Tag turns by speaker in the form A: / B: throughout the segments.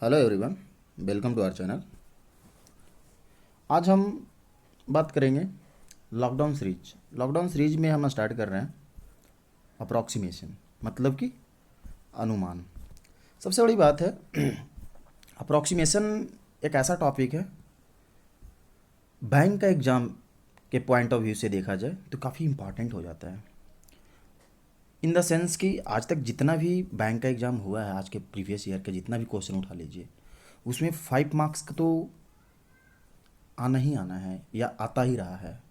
A: Hello everyone, welcome to our channel. आज हम बात करेंगे लॉकडाउन सीरीज में हम स्टार्ट कर रहे हैं अप्रॉक्सीमेशन, मतलब कि अनुमान। सबसे बड़ी बात है अप्रॉक्सीमेशन एक ऐसा टॉपिक है, बैंक का एग्ज़ाम के पॉइंट ऑफ व्यू से देखा जाए तो काफ़ी इम्पॉर्टेंट हो जाता है। इन द सेंस कि आज तक जितना भी बैंक का एग्ज़ाम हुआ है, आज के प्रीवियस ईयर के जितना भी क्वेश्चन उठा लीजिए, उसमें 5 मार्क्स का तो आना ही आना है या आता ही रहा है।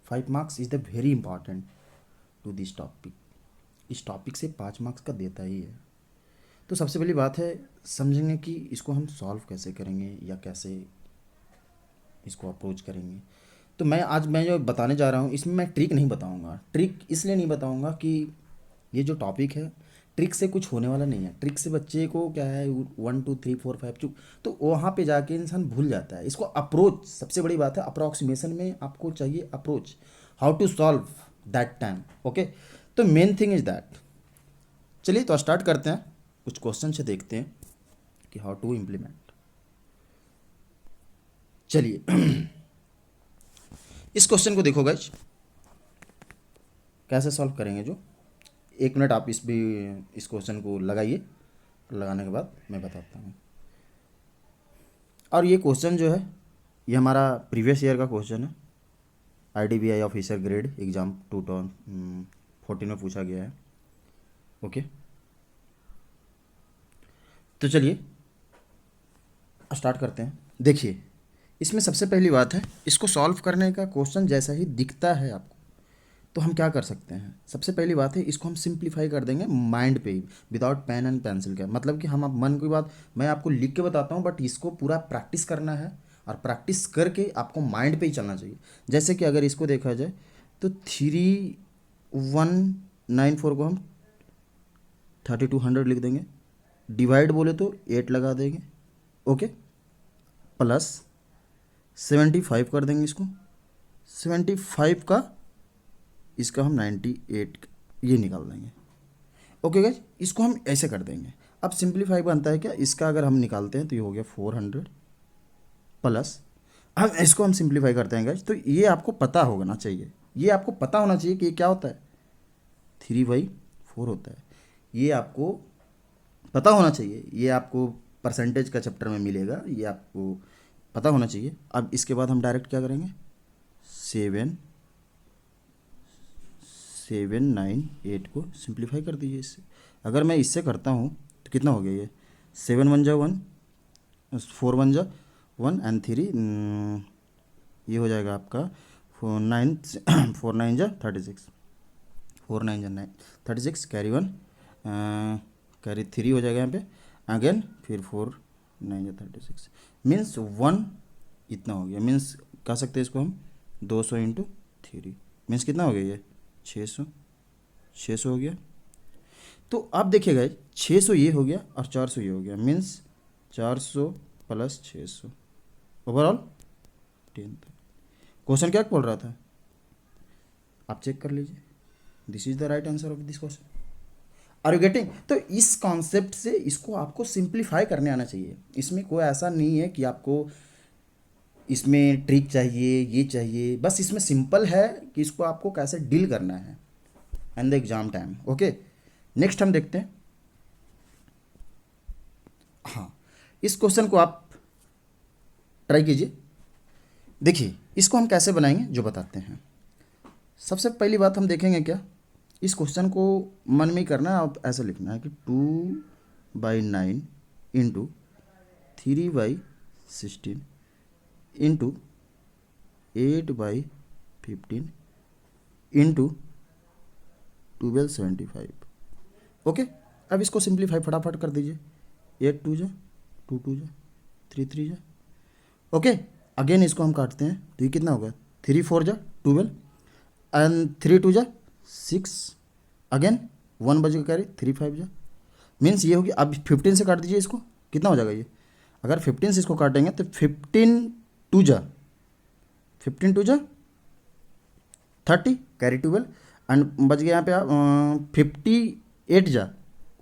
A: 5 marks is the very important to this topic. इस टॉपिक से 5 मार्क्स का देता ही है। तो सबसे पहली बात है, समझेंगे कि इसको हम सॉल्व कैसे करेंगे या कैसे इसको अप्रोच करेंगे। तो मैं जो बताने जा रहा हूँ इसमें मैं ट्रिक नहीं बताऊँगा। ट्रिक इसलिए नहीं बताऊँगा कि ये जो टॉपिक है ट्रिक से कुछ होने वाला नहीं है। ट्रिक से बच्चे को क्या है, 1 2 3 4 5 चुप, तो वहाँ पे जाके इंसान भूल जाता है। इसको अप्रोच, सबसे बड़ी बात है अप्रोक्सीमेशन में आपको चाहिए approach, how to solve that time. Okay, तो मेन थिंग इज दैट। चलिए तो स्टार्ट करते हैं, कुछ क्वेश्चन से देखते हैं कि हाउ टू इम्प्लीमेंट। चलिए इस क्वेश्चन को देखो गाइस, कैसे सॉल्व करेंगे। जो 1 मिनट आप इस क्वेश्चन को लगाइए, लगाने के बाद मैं बताता हूँ। और ये क्वेश्चन जो है, ये हमारा प्रीवियस ईयर का क्वेश्चन है। IDBI ऑफिसर ग्रेड एग्ज़ाम 2014 में पूछा गया है। ओके, तो चलिए स्टार्ट करते हैं। देखिए, इसमें सबसे पहली बात है, इसको सॉल्व करने का क्वेश्चन जैसा ही दिखता है आपको, तो हम क्या कर सकते हैं। सबसे पहली बात है, इसको हम सिंप्लीफाई कर देंगे माइंड पे ही, विदाउट पेन एंड पेंसिल का। मतलब कि हम अब मन की बात मैं आपको लिख के बताता हूँ, बट इसको पूरा प्रैक्टिस करना है और प्रैक्टिस करके आपको माइंड पे ही चलना चाहिए। जैसे कि अगर इसको देखा जाए तो 3194 को हम 3200 लिख देंगे। डिवाइड बोले तो 8 लगा देंगे। ओके, प्लस 75 कर देंगे इसको। 75 का इसका हम 98 ये निकाल देंगे। ओके गाइज, इसको हम ऐसे कर देंगे। अब सिंप्लीफाई बनता है क्या, इसका अगर हम निकालते हैं तो ये हो गया 400 प्लस, हम इसको हम सिंप्लीफाई करते हैं गाइज। तो ये आपको पता होना चाहिए, ये आपको पता होना चाहिए कि ये क्या होता है, 3/4 होता है। ये आपको पता होना चाहिए, ये आपको परसेंटेज का चैप्टर में मिलेगा, ये आपको पता होना चाहिए। अब इसके बाद हम डायरेक्ट क्या करेंगे, 7 7 9 8 को सिंप्लीफाई कर दीजिए इससे। अगर मैं इससे करता हूँ तो कितना हो गया ये, 7 1 जा 1, 4 1 जा 1 एंड 3, ये हो जाएगा आपका 4 9 4 9 जा 36, 4 9 जा 36, कैरी 1, कैरी 3 हो जाएगा यहाँ पे अगेन, फिर 4 9 जा 36 मीन्स 1 इतना हो गया। मीन्स कह सकते हैं इसको हम 200 × 3 मीन्स कितना हो गया ये, 600 हो गया। तो आप देखिएगा 600 ये हो गया और 400 ये हो गया, मीन्स 400 प्लस 600 ओवरऑल 10। क्वेश्चन क्या बोल रहा था, आप चेक कर लीजिए। This is the right answer of this question. Are you getting. तो इस कॉन्सेप्ट से इसको आपको सिंप्लीफाई करने आना चाहिए। इसमें कोई ऐसा नहीं है कि आपको इसमें ट्रिक चाहिए, ये चाहिए, बस इसमें सिंपल है कि इसको आपको कैसे डील करना है and the exam time. Okay, next हम देखते हैं। हाँ, इस क्वेश्चन को आप ट्राई कीजिए। देखिए इसको हम कैसे बनाएंगे जो बताते हैं। सबसे पहली बात हम देखेंगे क्या, इस क्वेश्चन को मन में ही करना है। आप ऐसे लिखना है कि 2/9 इंटू 3/16 इंटू 8/15 इंटू 1275। ओके, अब इसको सिंप्लीफाई फटाफट कर दीजिए। 8 2 जा 2 2 जा 3 3 जा। ओके, अगेन इसको हम काटते हैं तो ये कितना होगा, 3 4 जा 12 एंड 3 2 जा 6, अगेन 1 बज का कैरी 3 5 जा, मीन्स ये होगी। अब 15 से काट दीजिए इसको, कितना हो जाएगा ये, अगर 15 से इसको काटेंगे तो 15 2 जा 30 कैरी 12 एंड बच गया यहाँ पे आप 58 जा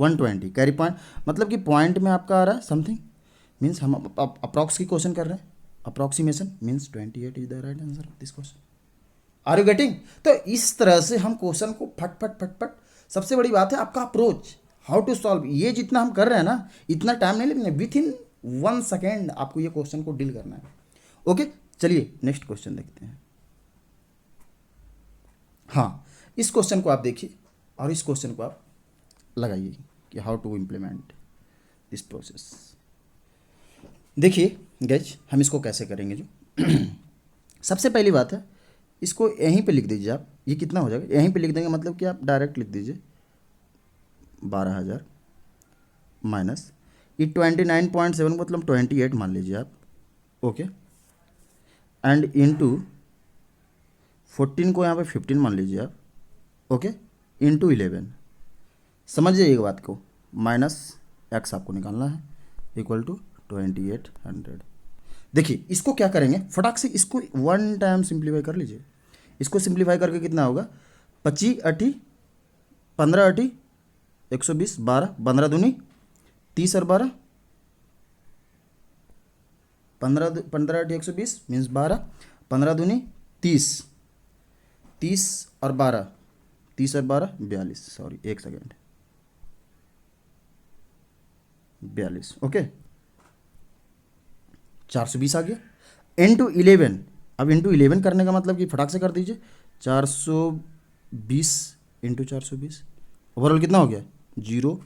A: 120 कैरी पॉइंट, मतलब कि पॉइंट में आपका आ रहा है समथिंग मीन्स हम अप्रॉक्स की क्वेश्चन कर रहे हैं, approximation means 28 is the right answer of this question. Are you getting? तो इस तरह से हम क्वेश्चन को फट फट फट फट, सबसे बड़ी बात है आपका अप्रोच, हाउ टू सॉल्व। ये जितना हम कर रहे हैं ना, इतना टाइम नहीं लगना, विथ इन 1 सेकेंड आपको ये क्वेश्चन को डील करना है। ओके, चलिए नेक्स्ट क्वेश्चन देखते हैं। हाँ, इस क्वेश्चन को आप देखिए और इस क्वेश्चन को आप लगाइए कि how to implement this process. देखिए गैज, हम इसको कैसे करेंगे जो सबसे पहली बात है, इसको यहीं पे लिख दीजिए आप। ये कितना हो जाएगा, यहीं पे लिख देंगे, मतलब कि आप डायरेक्ट लिख दीजिए 12,000 माइनस ये 29.7 मतलब 28 मान लीजिए आप। ओके, एंड इनटू 14 को यहाँ पे 15 मान लीजिए आप। ओके, इनटू 11, समझ जाइए एक बात को, माइनस एक्स आपको निकालना है, इक्वल टू 2800। देखिए इसको क्या करेंगे, फटाक से इसको 1 टाइम सिंप्लीफाई कर लीजिए। इसको सिंप्लीफाई करके कितना होगा, 25 अठी 15 अठी 120, 12 15 दूनी 30 और 12, 15 अठी 120 मीन्स 12, 15 दूनी 30, 30 और 12, 30 और 12 42, सॉरी 1 सेकेंड, 42। ओके, 420 आ गया इंटू 11। अब इंटू 11 करने का मतलब कि फटाक से कर दीजिए, 420 इंटू 420, ओवरऑल कितना हो गया, 0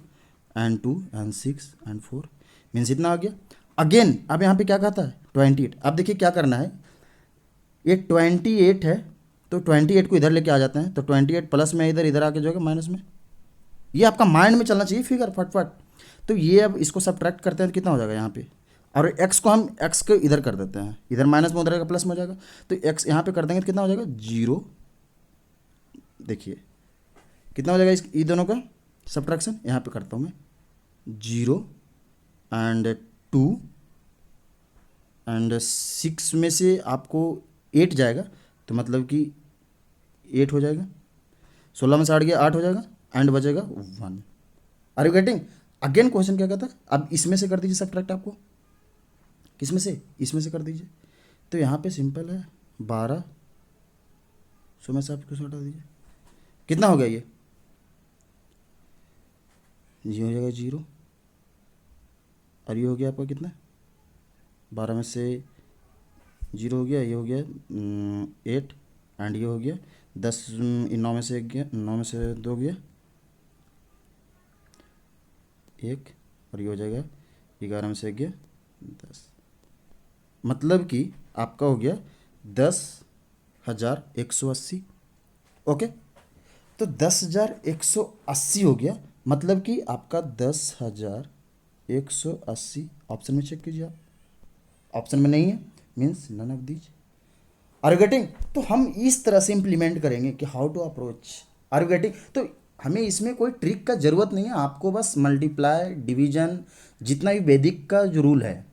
A: एंड 2 एंड 6 एंड 4 मीन्स इतना आ गया। अगेन अब यहाँ पे क्या कहता है 28। अब देखिए क्या करना है, ये 28 है तो 28 को इधर लेके आ जाते हैं, तो 28 प्लस में इधर, इधर आके जो है माइनस में। ये आपका माइंड में चलना चाहिए फिगर फटफट। तो ये अब इसको सब्ट्रैक्ट करते हैं तो कितना हो जाएगा यहाँ पे, और x को हम x को इधर कर देते हैं, इधर माइनस में उधर का प्लस में हो जाएगा, तो x यहाँ पे कर देंगे तो कितना हो जाएगा 0। देखिए कितना हो जाएगा इस ये दोनों का सब्ट्रैक्शन, यहाँ पे करता हूँ मैं 0 एंड 2 एंड 6 में से आपको 8 जाएगा, तो मतलब कि 8 हो जाएगा, 16 में से 8 गया 8 हो जाएगा, एंड बचेगा 1। Are you getting? Again question क्या कहता है, अब इसमें से कर दीजिए सब्ट्रैक्ट, आपको किसमें से, इसमें से कर दीजिए। तो यहाँ पे सिंपल है 12, 100 में से आप किसको हटा दीजिए, कितना हो गया ये हो जाएगा 0, और ये हो गया आपका कितना, 12 में से 0 हो गया, ये हो गया 8, एंड ये हो गया 10, 9 में से 1 गया, 9 में से 2 गया 1, और ये हो जाएगा 11 में से 1 गया 10, मतलब कि आपका हो गया 10,180। ओके, तो 10,180 हो गया, मतलब कि आपका 10,180 ऑप्शन में चेक कीजिए आप, ऑप्शन में नहीं है means none of these. Are you getting? तो हम इस तरह से इंप्लीमेंट करेंगे कि how to approach. Are you getting? तो हमें इसमें कोई ट्रिक का ज़रूरत नहीं है, आपको बस मल्टीप्लाई डिवीजन जितना भी वैदिक का जो रूल है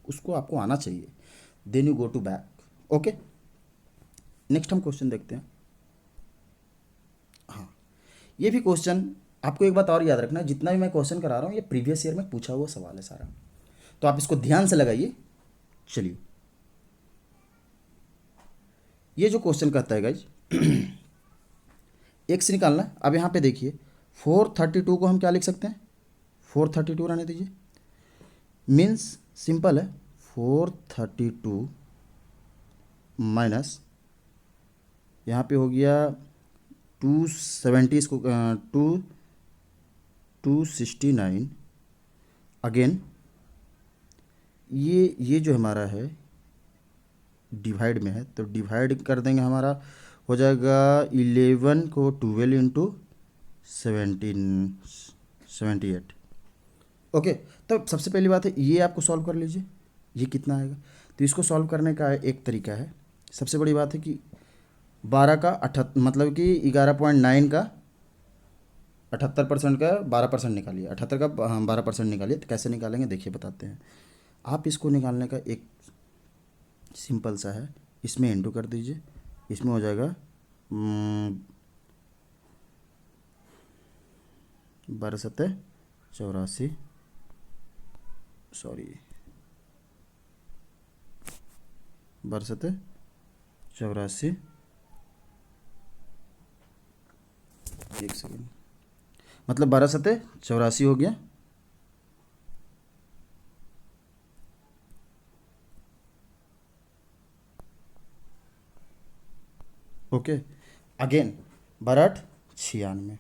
A: उसको आपको आना चाहिए, then you go to back. Okay, next हम क्वेश्चन देखते हैं। हाँ, ये भी क्वेश्चन आपको एक बात और याद रखना, जितना भी मैं क्वेश्चन करा रहा हूँ ये प्रीवियस ईयर में पूछा हुआ सवाल है सारा, तो आप इसको ध्यान से लगाइए। चलिए, ये जो क्वेश्चन कहता है गाइज एक्स निकालना। अब यहाँ पे देखिए 432 को हम क्या लिख सकते हैं, 432 रहने दीजिए, मीन्स सिंपल है 432 माइनस यहाँ पे हो गया 270, इसको 269। अगेन ये जो हमारा है डिवाइड में है, तो डिवाइड कर देंगे, हमारा हो जाएगा 11 को 12 इंटू 78। ओके, तो सबसे पहली बात है ये आपको सॉल्व कर लीजिए, ये कितना आएगा। तो इसको सॉल्व करने का एक तरीका है, सबसे बड़ी बात है कि 12 का 78 मतलब कि 11.9 का 78% का 12% निकालिए, 78 का 12% निकालिए। तो कैसे निकालेंगे देखिए बताते हैं। आप इसको निकालने का एक सिंपल सा है, इसमें इंटू कर दीजिए, इसमें हो जाएगा 12 सत्ते 84, सॉरी बरसते 84, एक सेकेंड, मतलब 1284 हो गया। Okay, again 12×8 96।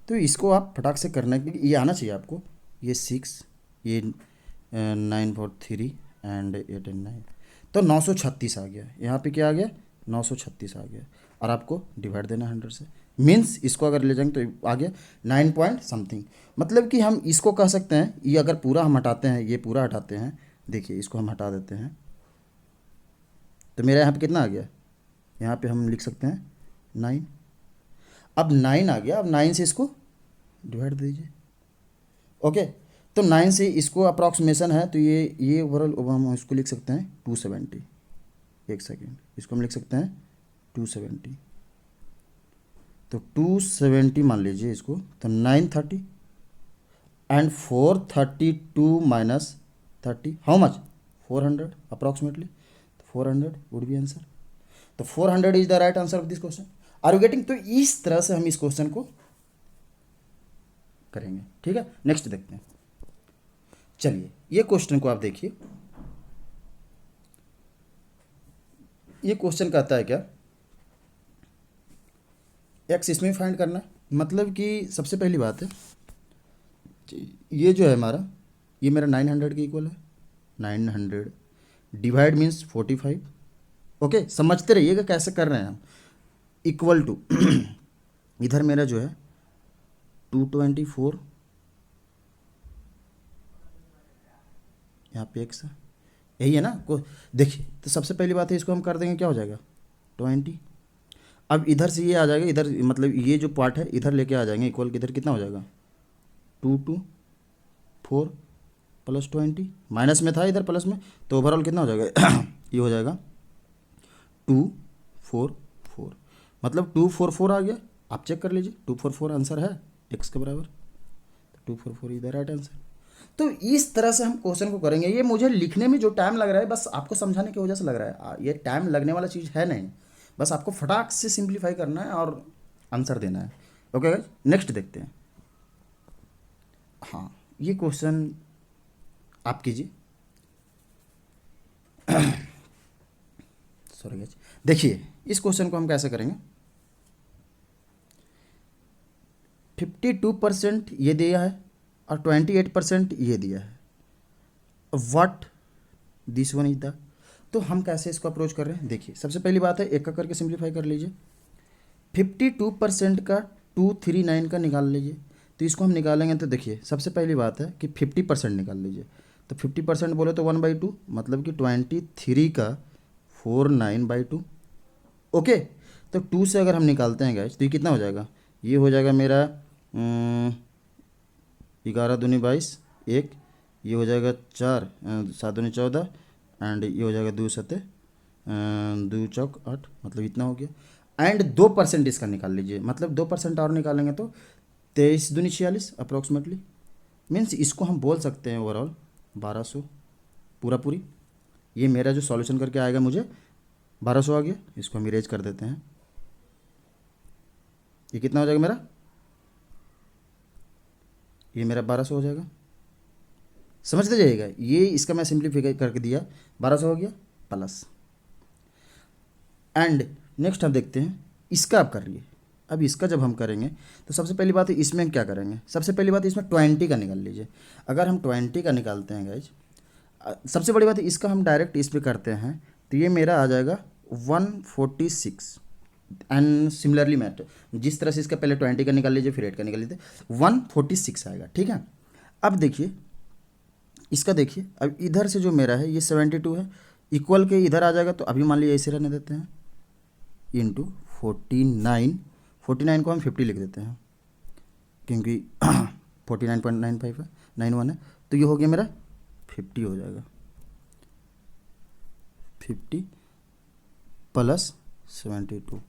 A: तो इसको आप फटाक से करने के लिए ये आना चाहिए आपको, ये 6, ये 9 4 3 एंड 8 and 9, तो 936 आ गया। यहाँ पे क्या आ गया, 936 आ गया। और आपको डिवाइड देना 100 से, मीन्स इसको अगर ले जाएंगे तो आ गया 9 पॉइंट समथिंग। मतलब कि हम इसको कह सकते हैं, ये अगर पूरा हम हटाते हैं, ये पूरा हटाते हैं, देखिए इसको हम हटा देते हैं, तो मेरा यहाँ पे कितना आ गया, यहाँ पे हम लिख सकते हैं 9। अब 9 आ गया, अब 9 से इसको डिवाइड दीजिए। ओके, तो 9 से इसको अप्रॉक्सीमेशन है, तो ये ओवरऑल हम इसको लिख सकते हैं 270। एक सेकेंड, इसको हम लिख सकते हैं 270। तो 270 मान लीजिए इसको, तो 930 and 432 minus 30 how much, 400 approximately. 400 would be answer. तो 400 is the right answer of this question. Are you getting? तो इस तरह से हम इस क्वेश्चन को करेंगे। ठीक है, नेक्स्ट देखते हैं। चलिए, ये क्वेश्चन को आप देखिए। ये क्वेश्चन कहता है क्या, एक्स इसमें फाइंड करना है। मतलब कि सबसे पहली बात है, ये जो है हमारा, ये मेरा 900 के इक्वल है। 900 डिवाइड मीन्स 45। ओके, समझते रहिएगा कैसे कर रहे हैं हम। इक्वल टू इधर मेरा जो है 224, यहाँ पे एक्स है, यही है ना को। देखिए, तो सबसे पहली बात है, इसको हम कर देंगे, क्या हो जाएगा 20। अब इधर से ये आ जाएगा, इधर मतलब ये जो पार्ट है इधर लेके आ जाएंगे, इक्वल इधर कितना हो जाएगा 224 प्लस 20, माइनस में था इधर प्लस में, तो ओवरऑल कितना हो जाएगा ये हो जाएगा 244, मतलब 244 आ गया। आप चेक कर लीजिए, 244 आंसर है एक्स के बराबर, तो 244 इधर राइट आंसर। तो इस तरह से हम क्वेश्चन को करेंगे। ये मुझे लिखने में जो टाइम लग रहा है, बस आपको समझाने की वजह से लग रहा है, ये टाइम लगने वाला चीज़ है नहीं, बस आपको फटाक से सिंप्लीफाई करना है और आंसर देना है। ओके, नेक्स्ट देखते हैं। हाँ, ये क्वेश्चन आप कीजिए। सॉरी गाइस, देखिए इस क्वेश्चन को हम कैसे करेंगे। 52% ये दिया है और 28% ये दिया है। What this one is the, तो हम कैसे इसको अप्रोच कर रहे हैं। देखिए, सबसे पहली बात है, एक का करके सिंप्लीफाई कर लीजिए। 52% का 239 का निकाल लीजिए। तो इसको हम निकालेंगे, तो देखिए सबसे पहली बात है कि 50% निकाल लीजिए। तो 50% बोले तो 1/2, मतलब कि 23 का 49/2। ओके, तो 2 से अगर हम निकालते हैं गैस, तो ये कितना हो जाएगा, ये हो जाएगा मेरा 11 दूनी 22, 1, ये हो जाएगा 4, 7 दूनी 14 एंड ये हो जाएगा 2 सते 2 चौक 8, मतलब इतना हो गया। एंड 2% इसका निकाल लीजिए, मतलब 2% और निकालेंगे तो 23 दूनी 46 अप्रॉक्सीमेटली। मीन्स इसको हम बोल सकते हैं ओवरऑल 1200 पूरा पूरी। ये मेरा जो सॉल्यूशन करके आएगा मुझे 1200 आ गया। इसको हम इरेज कर देते हैं। ये कितना हो जाएगा मेरा, ये मेरा 1200 हो जाएगा। समझते जाइएगा, ये इसका मैं सिंप्लीफाई करके दिया, 1200 हो गया प्लस। एंड नेक्स्ट हम देखते हैं इसका आप कर रही। अब इसका जब हम करेंगे, तो सबसे पहली बात है इसमें क्या करेंगे, सबसे पहली बात है इसमें 20 का निकाल लीजिए। अगर हम 20 का निकालते हैं गाइज, सबसे बड़ी बात है इसका हम डायरेक्ट इस पर करते हैं, तो ये मेरा आ जाएगा 146। एंड सिमिलरली मैट, जिस तरह से इसका पहले 20 का निकाल लीजिए फिर 8 का निकाल लीजिए, 146 आएगा। ठीक है, अब देखिए इसका, देखिए अब इधर से जो मेरा है ये 72 है, इक्वल के इधर आ जाएगा, तो अभी मान लीजिए ऐसे रहने देते हैं, इंटू 49 को हम 50 लिख देते हैं, क्योंकि 49.95 है, 91 है, तो ये हो गया मेरा 50 हो जाएगा, 50 प्लस 72।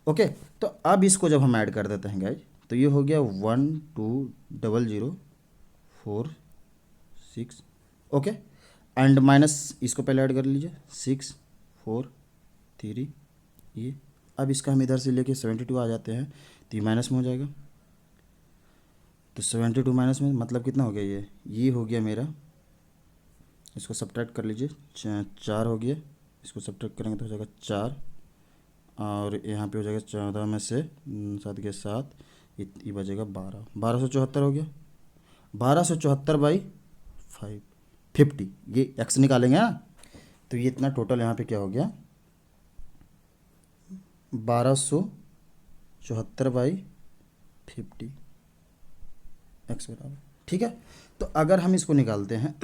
A: ओके, तो अब इसको जब हम ऐड कर देते हैं गाइज, तो ये हो गया 12046। ओके, एंड माइनस इसको पहले ऐड कर लीजिए, 6 4 3 ये। अब इसका हम इधर से लेके 72 आ जाते हैं तो ये माइनस में हो जाएगा। तो 72 माइनस में मतलब कितना हो गया, ये हो गया मेरा, इसको सब्ट्रैक्ट कर लीजिए, 4 हो गया, इसको सब्ट्रैक्ट करेंगे तो हो जाएगा 4, और यहाँ पे हो जाएगा 14 में से 7 के 7, ये बचेगा 12, 1274 हो गया। 1274/5 50, ये एक्स निकालेंगे ना, तो ये इतना टोटल यहाँ पे क्या हो गया, 1274/50 एक्स बराबर, ठीक है। तो अगर हम इसको निकालते हैं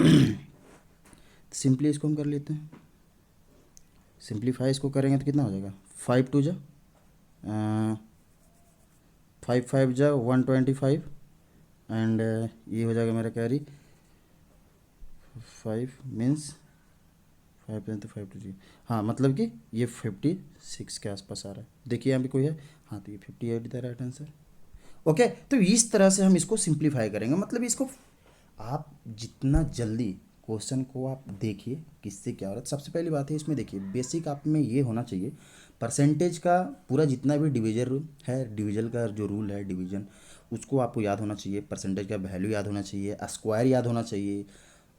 A: सिंपली इसको हम कर लेते हैं, सिंप्लीफाई इसको करेंगे तो कितना हो जाएगा, 5 2 जा 5 5 जा 125, एंड ये हो जाएगा मेरा कैरी 5 मीन्स 5 तो 5 2 जी, हाँ मतलब कि ये 56 के आसपास आ रहा है। देखिए यहाँ पे कोई है, हाँ तो ये 58 द राइट आंसर। ओके, तो इस तरह से हम इसको सिंप्लीफाई करेंगे, मतलब इसको आप जितना जल्दी क्वेश्चन को आप देखिए किससे क्या हो रहा है। सबसे पहली बात है इसमें देखिए, बेसिक आप में ये होना चाहिए, परसेंटेज का पूरा जितना भी डिवीजन है, डिवीजन का जो रूल है डिवीजन, उसको आपको याद होना चाहिए, परसेंटेज का वैल्यू याद होना चाहिए, स्क्वायर याद होना चाहिए,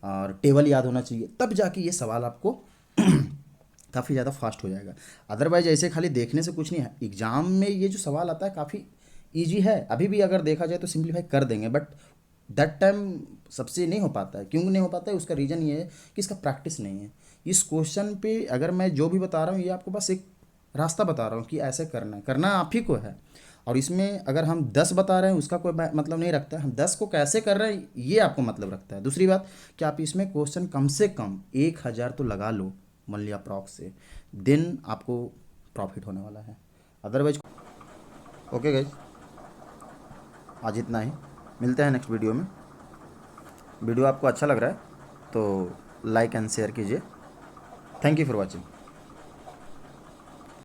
A: और टेबल याद होना चाहिए, तब जाके ये सवाल आपको काफ़ी ज़्यादा फास्ट हो जाएगा। अदरवाइज ऐसे खाली देखने से कुछ नहीं है, एग्ज़ाम में ये जो सवाल आता है काफ़ी ईजी है, अभी भी अगर देखा जाए तो सिंप्लीफाई कर देंगे, बट दैट टाइम सबसे नहीं हो पाता है। क्यों नहीं हो पाता है, उसका रीज़न ये है कि इसका प्रैक्टिस नहीं है। इस क्वेश्चन पे अगर मैं जो भी बता रहा हूँ, ये आपको बस एक रास्ता बता रहा हूँ कि ऐसे करना है, करना आप ही को है। और इसमें अगर हम 10 बता रहे हैं उसका कोई मतलब नहीं रखता है, हम 10 को कैसे कर रहे हैं ये आपको मतलब रखता है। दूसरी बात कि आप इसमें क्वेश्चन कम से कम 1000 तो लगा लो, मान लिया अप्रॉक्स से, देन आपको प्रॉफिट होने वाला है। अदरवाइज ओके गाइज, आज इतना ही, मिलते हैं नेक्स्ट वीडियो में। वीडियो आपको अच्छा लग रहा है तो लाइक एंड शेयर कीजिए। Thank you for watching.